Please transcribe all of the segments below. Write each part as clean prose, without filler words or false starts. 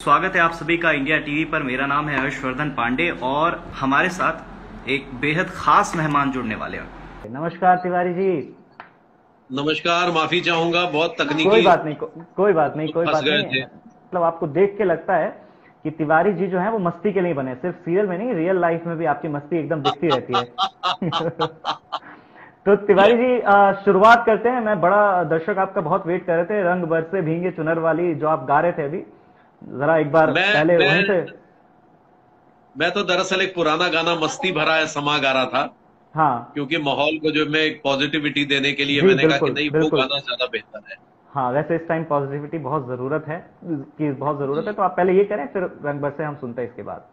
स्वागत है आप सभी का इंडिया टीवी पर। मेरा नाम है हर्षवर्धन पांडे और हमारे साथ एक बेहद खास मेहमान जुड़ने वाले हैं। नमस्कार तिवारी जी। नमस्कार। माफी चाहूंगा, बहुत कोई तकनीकी बात नहीं, कोई बात नहीं, कोई फंस बात गए नहीं। थे। मतलब आपको देख के लगता है कि तिवारी जी जो है वो मस्ती के लिए बने, सिर्फ सीरियल में नहीं, रियल लाइफ में भी आपकी मस्ती एकदम दिखती रहती है। तो तिवारी जी शुरुआत करते हैं। मैं बड़ा दर्शक आपका बहुत वेट कर रहे थे, रंग बरसे भीगे चुनर वाली जो आप गा रहे थे अभी, जरा एक बार मैं पहले मैं वहीं से। मैं तो दरअसल एक पुराना गाना मस्ती भरा है समा गा रहा था, हाँ क्योंकि माहौल को जो मैं एक पॉजिटिविटी देने के लिए जी, मैंने कहा कि बिल्कुल नहीं, वो बिल्कुल। गाना ज्यादा बेहतर है। हाँ, वैसे इस टाइम पॉजिटिविटी बहुत जरूरत है, की बहुत जरूरत है, जी, तो आप पहले ये करें, फिर रंग बरसे हम सुनते हैं इसके बाद।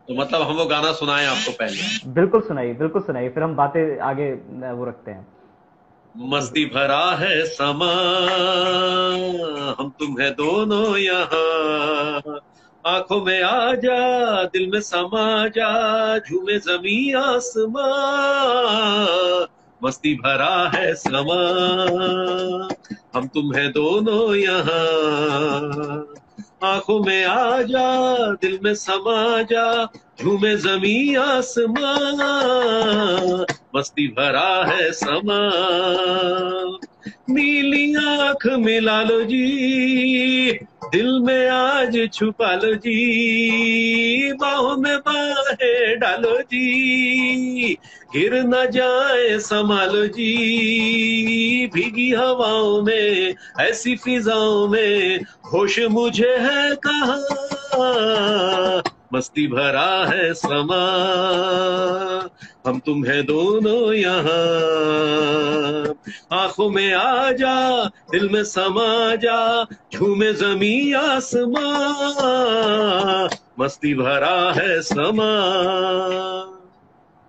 तो मतलब हम वो गाना सुनाएं आपको पहले। बिल्कुल सुनाइए, बिल्कुल सुनाइए, फिर हम बातें आगे वो रखते हैं। मस्ती भरा है समा, हम तुम है दोनों यहाँ, आंखों में आ जा, दिल में समा जा, झूमे जमी आसमां। मस्ती भरा है समा, हम तुम है दोनों यहाँ, आंखों में आ जा, दिल में समा जा, झूमे जमी आसमां। मस्ती भरा है समा, नीली आंख मिला लो जी, दिल में आज छुपा लो जी, बाहों में बाहें डालो जी, गिर न जाए संभालो जी, भीगी हवाओं में, ऐसी फिजाओं में, होश मुझे है कहाँ। मस्ती भरा है समा, हम तुम है दोनों यहाँ, आंखों में आ जा, दिल में समा जा, झूमे जमी आसमां। मस्ती भरा है समा।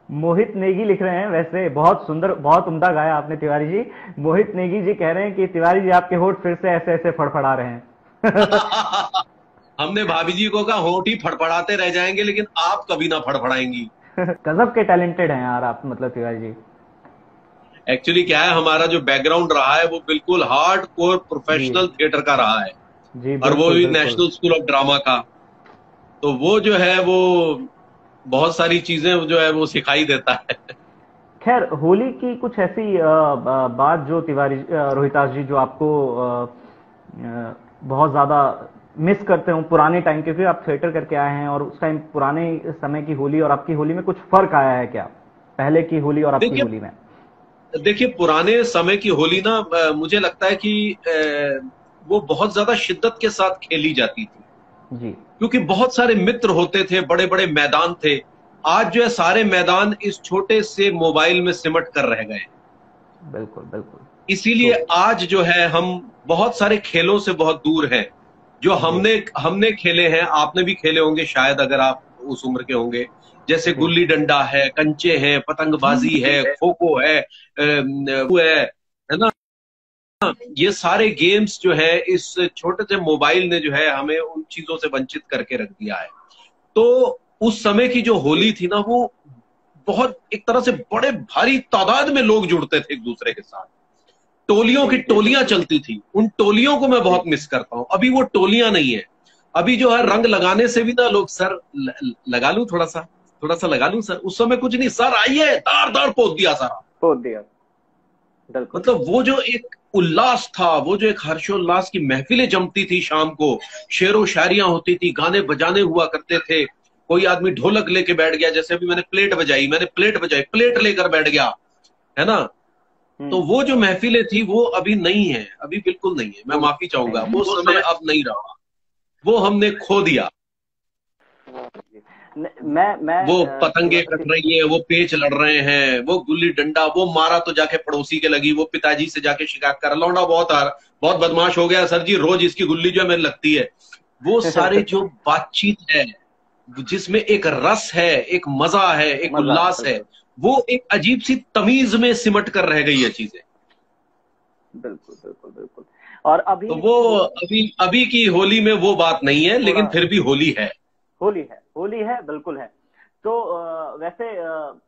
मोहित नेगी लिख रहे हैं, वैसे बहुत सुंदर, बहुत उम्दा गाया आपने तिवारी जी। मोहित नेगी जी कह रहे हैं कि तिवारी जी आपके होठ फिर से ऐसे ऐसे फड़फड़ा रहे हैं। हमने भाभी जी को कहा होठ ही फड़फड़ाते रह जाएंगे, लेकिन आप कभी ना फड़फड़ाएंगी। गजब के टैलेंटेड हैं यार आप, मतलब तिवारी जी। एक्चुअली क्या है, हमारा जो बैकग्राउंड रहा है वो बिल्कुल हार्ड कोर जी प्रोफेशनल थिएटर का रहा है, जी, और वो बिल्कुल भी बिल्कुल। नेशनल स्कूल ऑफ ड्रामा का। तो वो जो है वो बहुत सारी चीजें जो है वो सिखाई देता है। खैर, होली की कुछ ऐसी बात जो तिवारी रोहितास जी, जो आपको बहुत ज्यादा मिस करते हो पुराने टाइम के, क्योंकि आप थिएटर करके आए हैं और उस टाइम पुराने समय की होली और आपकी होली में कुछ फर्क आया है क्या, पहले की होली और आपकी देखिए होली में? देखिए पुराने समय की होली ना, मुझे लगता है कि वो बहुत ज्यादा शिद्दत के साथ खेली जाती थी, जी क्योंकि बहुत सारे मित्र होते थे, बड़े बड़े मैदान थे। आज जो है सारे मैदान इस छोटे से मोबाइल में सिमट कर रह गए। बिल्कुल बिल्कुल। तो इसीलिए आज जो है हम बहुत सारे खेलों से बहुत दूर हैं। जो जी हमने हमने खेले हैं, आपने भी खेले होंगे शायद, अगर आप उस उम्र के होंगे। जैसे जी गुल्ली डंडा है, कंचे हैं, पतंगबाजी है, खो खो है, वो है ना। ये सारे गेम्स जो है इस छोटे से मोबाइल ने जो है हमें उन चीजों से वंचित करके रख दिया है। तो उस समय की जो होली थी ना, वो बहुत एक तरह से बड़े भारी तादाद में लोग जुड़ते थे एक दूसरे के साथ। टोलियों जी की जी, टोलियां बिल्कुल। चलती थी, उन टोलियों को मैं जी बहुत मिस करता हूं। अभी वो टोलियां नहीं है। अभी जो है जी रंग लगाने से भी ना लोग, सर लगा लूं थोड़ा सा लगा लूं सर। उस समय कुछ नहीं, सर आइए, दार दार पोत दिया सारा। पोत दिया। बिल्कुल। मतलब वो जो एक उल्लास था, वो जो एक हर्षोल्लास की महफिलें जमती थी शाम को, शेरो शायरियां होती थी, गाने बजाने हुआ करते थे। कोई आदमी ढोलक लेके बैठ गया, जैसे अभी मैंने प्लेट बजाई, प्लेट लेकर बैठ गया, है ना। तो हम्म। वो जो महफिलें थी वो अभी नहीं है, अभी बिल्कुल नहीं है। मैं वो माफी नहीं चाहूंगा, है। वो समय अब नहीं रहा, वो हमने खो दिया। जी। मैं वो पतंगे कट रही है, वो पेच लड़ रहे हैं, वो गुल्ली डंडा, वो मारा तो जाके पड़ोसी के लगी, वो पिताजी से जाके शिकायत कर, लौंडा बहुत बदमाश हो गया सर जी, रोज इसकी गुल्ली जो है मेरे लगती है। वो सारे जो बातचीत है, जिसमें एक रस है, एक मजा है, एक मजा है, उल्लास है, बिल्कुल वो एक अजीब सी तमीज में सिमट कर रह गई है चीजें। बिल्कुल बिल्कुल बिल्कुल। और तो अभी वो अभी अभी की होली में वो बात नहीं है, थोड़ा लेकिन फिर भी होली है। होली है, होली है, बिल्कुल है। तो वैसे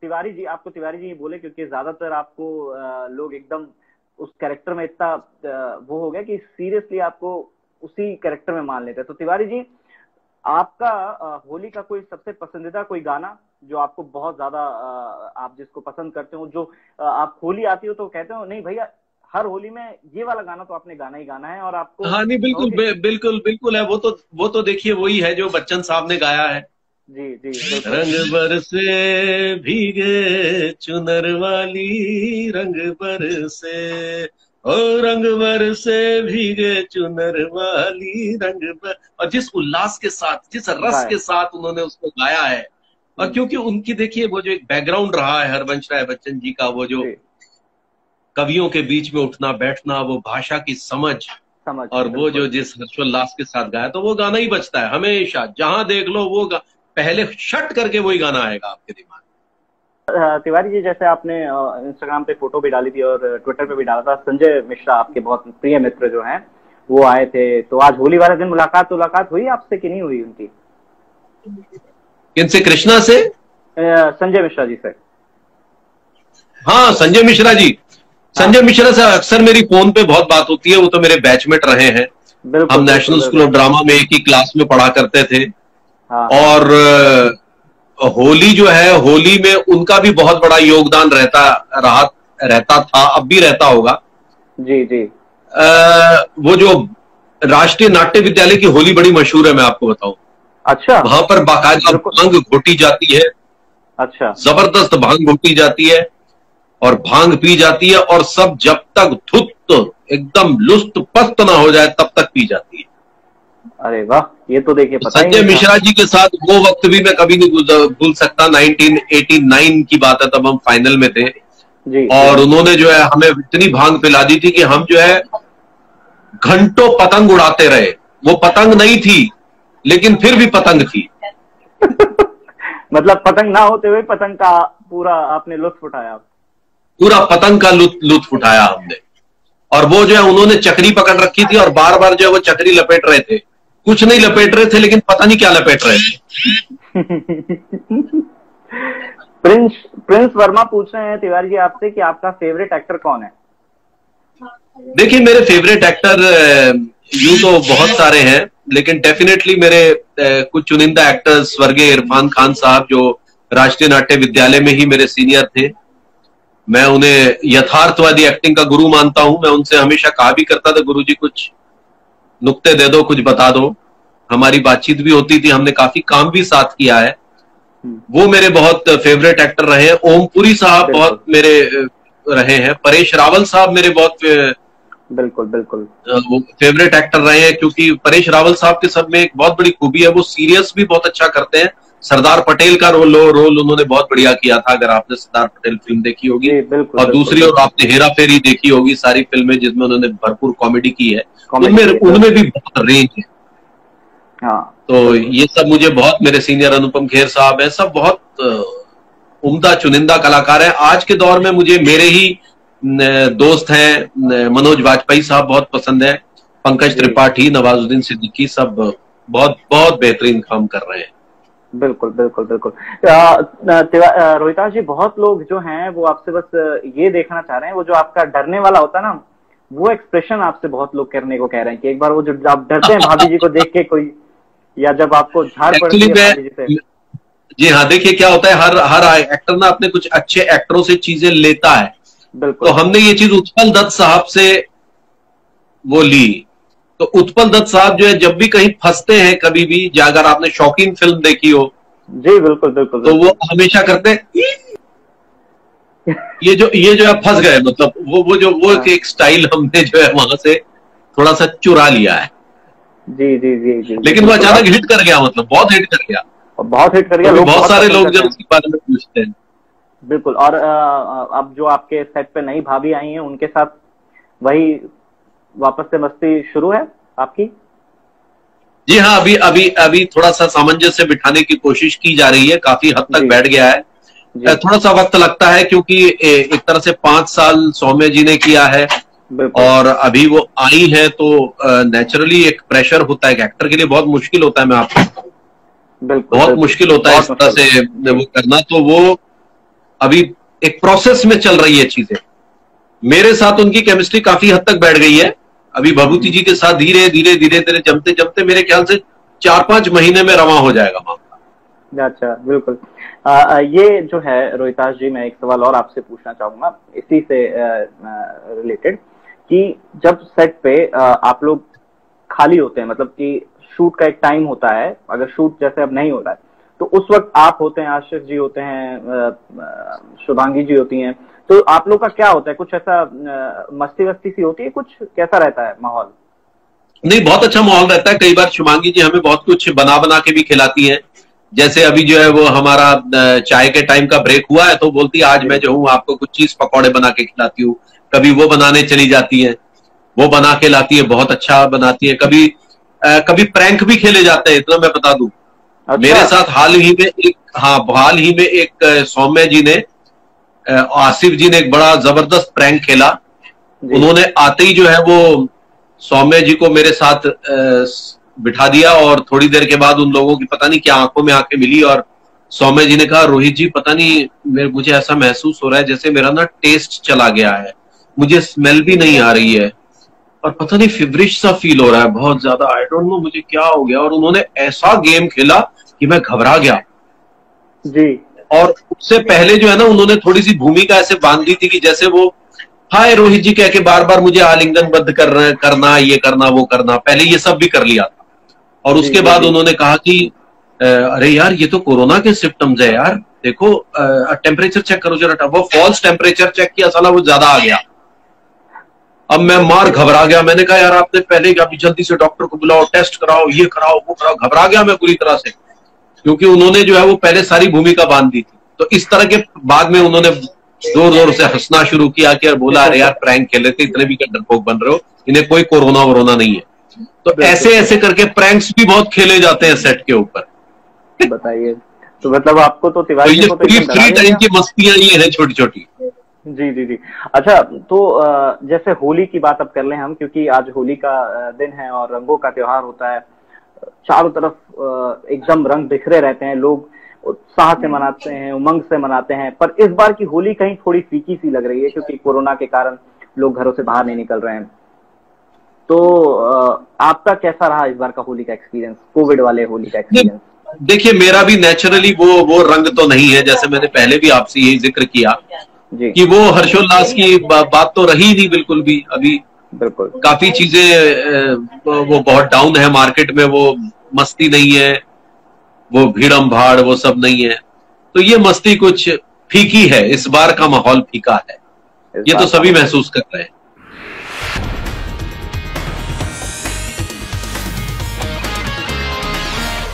तिवारी जी, आपको तिवारी जी ही बोले क्योंकि ज्यादातर आपको लोग एकदम उस कैरेक्टर में इतना वो हो गया कि सीरियसली आपको उसी कैरेक्टर में मान लेते हैं। तो तिवारी जी, आपका होली का कोई सबसे पसंदीदा कोई गाना जो आपको बहुत ज्यादा आप जिसको पसंद करते हो, जो आप होली आती हो तो कहते हो नहीं भैया हर होली में ये वाला गाना तो आपने गाना ही गाना है, और आपको हाँ नहीं बिल्कुल बिल्कुल बिल्कुल है। वो तो देखिए वही है जो बच्चन साहब ने गाया है। जी जी रंग बरसे भीगे चुनर वाली, रंग बरसे ओ रंग बरसे भीगे चुनर वाली, और जिस उल्लास के साथ, जिस रस के साथ उन्होंने उसको गाया है, और क्योंकि उनकी देखिए वो जो एक बैकग्राउंड रहा है हरवंश राय बच्चन जी का, वो जो कवियों के बीच में उठना बैठना, वो भाषा की समझ और वो जो जिस हर्षोल्लास के साथ गाया, तो वो गाना ही बजता है हमेशा, जहां देख लो वो पहले शट करके वही गाना आएगा आपके दिमाग। तिवारी जी, जैसे आपने इंस्टाग्राम पे फोटो भी डाली थी और ट्विटर पे भी डाला था, संजय मिश्रा आपके बहुत प्रिय मित्र जो हैं वो आए थे, तो आज होली वाले दिन मुलाकात हुई आपसे कि नहीं हुई उनकी? किनसे? कृष्णा से? संजय मिश्रा जी से। हाँ संजय मिश्रा जी, संजय मिश्रा से अक्सर मेरी फोन पे बहुत बात होती है। वो तो मेरे बैचमेट रहे हैं, हम नेशनल स्कूल ऑफ ड्रामा में एक ही क्लास में पढ़ा करते थे। और होली जो है, होली में उनका भी बहुत बड़ा योगदान रहता था, अब भी रहता होगा। जी जी। वो जो राष्ट्रीय नाट्य विद्यालय की होली बड़ी मशहूर है, मैं आपको बताऊं। अच्छा। वहां पर बाकायदा भांग घोटी जाती है। अच्छा। जबरदस्त भांग घोटी जाती है और भांग पी जाती है, और सब जब तक धुत एकदम लुस्त पस्त ना हो जाए तब तक पी जाती है। अरे वाह, ये तो देखिए पता संजय मिश्रा जी के साथ वो वक्त भी मैं कभी नहीं भूल सकता। 1989 की बात है, तब हम फाइनल में थे जी। और उन्होंने जो है हमें इतनी भांग पिला दी थी कि हम जो है घंटों पतंग उड़ाते रहे। वो पतंग नहीं थी लेकिन फिर भी पतंग थी। मतलब पतंग ना होते हुए पतंग का पूरा आपने लुत्फ उठाया? पूरा पतंग का लुत्फ उठाया हमने। और वो जो है उन्होंने चक्री पकड़ रखी थी और बार बार जो है वो चक्री लपेट रहे थे। कुछ नहीं लपेट रहे थे लेकिन पता नहीं क्या लपेट रहे थे। प्रिंस वर्मा पूछ रहे हैं तिवारी जी आपसे कि आपका फेवरेट एक्टर कौन है? देखिए मेरे फेवरेट एक्टर यूं तो बहुत सारे हैं, लेकिन डेफिनेटली मेरे कुछ चुनिंदा एक्टर्स, स्वर्गीय इरफान खान साहब जो राष्ट्रीय नाट्य विद्यालय में ही मेरे सीनियर थे, मैं उन्हें यथार्थवादी एक्टिंग का गुरु मानता हूं। मैं उनसे हमेशा कहा भी करता था, गुरुजी कुछ नुक्ते दे दो, कुछ बता दो। हमारी बातचीत भी होती थी, हमने काफी काम भी साथ किया है। वो मेरे बहुत फेवरेट एक्टर रहे हैं। ओम पुरी साहब बहुत मेरे रहे हैं। परेश रावल साहब मेरे बहुत बिल्कुल फेवरेट एक्टर रहे हैं, क्योंकि परेश रावल साहब के सब में एक बहुत बड़ी खूबी है, वो सीरियस भी बहुत अच्छा करते हैं। सरदार पटेल का रोल उन्होंने बहुत बढ़िया किया था, अगर आपने सरदार पटेल फिल्म देखी होगी। और दूसरी ओर आपने हेरा फेरी देखी होगी, सारी फिल्में जिसमें उन्होंने भरपूर कॉमेडी की है, उनमें भी बहुत रेंज है। हाँ। तो ये सब मुझे बहुत, मेरे सीनियर अनुपम खेर साहब हैं, सब बहुत उम्दा चुनिंदा कलाकार हैं। आज के दौर में मुझे मेरे ही दोस्त हैं, मनोज वाजपेयी साहब बहुत पसंद है, पंकज त्रिपाठी, नवाजुद्दीन सिद्दीकी, सब बहुत बहुत बेहतरीन काम कर रहे हैं। बिल्कुल। रोहिताज जी, बहुत लोग जो हैं वो आपसे बस ये देखना चाह रहे हैं, वो जो आपका डरने वाला होता है ना, वो एक्सप्रेशन आपसे बहुत लोग करने को कह रहे हैं कि एक बार वो जो आप डरते हैं भाभी जी को देख के कोई, या जब आपको झाड़ पड़ती है भाभी जी से। जी हाँ, देखिए क्या होता है, हर एक्टर ना अपने कुछ अच्छे एक्टरों से चीजें लेता है। तो हमने ये चीज उत्पल दत्त साहब से वो ली। तो उत्पल दत्त साहब जो है जब भी कहीं फंसते हैं, कभी भी, अगर आपने शौकीन फिल्म देखी हो, जी बिल्कुल, तो वो हमेशा करते हैं ये जो है फंस गए, मतलब वो एक स्टाइल हमने जो है वहां से थोड़ा सा चुरा लिया है। जी। लेकिन वो अचानक हिट कर गया, मतलब बहुत हिट कर गया। बहुत सारे लोग जब उसके बारे में पूछते हैं। बिल्कुल। और अब जो आपके सेट पे नई भाभी आई हैं, उनके साथ वही वापस से मस्ती शुरू है आपकी? जी हाँ, अभी थोड़ा सा सामंजस्य बिठाने की कोशिश की जा रही है, काफी हद तक बैठ गया है। थोड़ा सा वक्त लगता है, क्योंकि एक तरह से 5 साल सौम्य जी ने किया है और अभी वो आई है, तो नेचुरली एक प्रेशर होता है, एक एक्टर के लिए बहुत मुश्किल होता है। मैं आपको बहुत मुश्किल होता है इस तरह से वो करना। तो वो अभी एक प्रोसेस में चल रही है चीजें। मेरे साथ उनकी केमिस्ट्री काफी हद तक बैठ गई है। अभी भभूति जी के साथ धीरे धीरे जमते मेरे ख्याल से 4-5 महीने में रवां हो जाएगा मामला। अच्छा, बिल्कुल। ये जो है रोहिताश जी, मैं एक सवाल और आपसे पूछना चाहूंगा इसी से रिलेटेड, कि जब सेट पे आप लोग खाली होते हैं, मतलब कि शूट का एक टाइम होता है, अगर शूट जैसे अब नहीं हो रहा है तो उस वक्त आप होते हैं, आशीष जी होते हैं, शुभांगी जी होती हैं, तो आप लोग का क्या होता है? कुछ ऐसा मस्ती वस्ती सी होती है, कुछ कैसा रहता है माहौल? नहीं, बहुत अच्छा माहौल रहता है। कई बार शुभांगी जी हमें बहुत कुछ बना बना के भी खिलाती हैं। जैसे अभी जो है वो हमारा चाय के टाइम का ब्रेक हुआ है, तो बोलती है आज मैं जो हूँ आपको कुछ चीज पकौड़े बना के खिलाती हूँ। कभी वो बनाने चली जाती है, वो बना के लाती है, बहुत अच्छा बनाती है। कभी प्रैंक भी खेले जाते हैं, इतना मैं बता दूं। अच्छा। मेरे साथ हाल ही में एक सौम्य जी ने, आसिफ जी ने एक बड़ा जबरदस्त प्रैंक खेला। उन्होंने आते ही जो है वो सौम्य जी को मेरे साथ बिठा दिया, और थोड़ी देर के बाद उन लोगों की पता नहीं क्या आंखों में आंखें मिली, और सौम्य जी ने कहा रोहित जी पता नहीं मुझे ऐसा महसूस हो रहा है जैसे मेरा ना टेस्ट चला गया है, मुझे स्मेल भी नहीं आ रही है, और पता नहीं फिवरिश सा फील हो रहा है बहुत ज्यादा, आई डोंट नो मुझे क्या हो गया। और उन्होंने ऐसा गेम खेला कि मैं घबरा गया जी। और उससे पहले जो है ना, उन्होंने थोड़ी सी भूमिका ऐसे बांध दी थी कि जैसे वो हाय रोहित जी कह के बार बार मुझे आलिंगनबद्ध करना, ये करना, वो करना, पहले ये सब भी कर लिया था। और उसके बाद उन्होंने कहा कि अरे यार ये तो कोरोना के सिम्टम्स है यार, देखो टेम्परेचर चेक करो जरा। वो फॉल्स टेम्परेचर चेक किया, साला वो ज्यादा आ गया। अब मैं मार घबरा गया। मैंने कहा यार आपने पहले अभी जल्दी से डॉक्टर को बुलाओ, टेस्ट कराओ, ये कराओ, वो कराओ। घबरा गया मैं पूरी तरह से, क्योंकि उन्होंने जो है वो पहले सारी भूमिका बांध दी थी। तो इस तरह के बाद में उन्होंने जोर जोर से हंसना शुरू किया कि बोला अरे यार प्रैंक खेले थे, इतने भी डरपोक बन रहे हो, इन्हें कोई कोरोना वोरोना नहीं है। तो ऐसे ऐसे करके प्रैंक्स भी बहुत खेले जाते हैं सेट के ऊपर। बताइए, तो मतलब आपको तो तिवारी जी को तो फ्री टाइम की मस्तियां ये है छोटी छोटी। जी जी जी। अच्छा, तो जैसे होली की बात अब कर लें हम, क्योंकि आज होली का दिन है और रंगों का त्योहार होता है। चारों तरफ एकदम रंग बिखरे रहते हैं, लोग उत्साह से मनाते हैं, उमंग से मनाते हैं। पर इस बार की होली कहीं थोड़ी फीकी सी लग रही है, क्योंकि कोरोना के कारण लोग घरों से बाहर नहीं निकल रहे हैं। तो आपका कैसा रहा इस बार का होली का एक्सपीरियंस, कोविड वाले होली का एक्सपीरियंस? देखिए, मेरा भी नेचुरली वो रंग तो नहीं है, जैसे मैंने पहले भी आपसे यही जिक्र किया कि वो हर्षोल्लास की बात तो रही नहीं बिल्कुल भी। अभी बिल्कुल काफी चीजें वो बहुत डाउन है मार्केट में, वो मस्ती नहीं है, वो भीड़म भाड़ वो सब नहीं है। तो ये मस्ती कुछ फीकी है, इस बार का माहौल फीका है, ये तो सभी महसूस कर रहे हैं।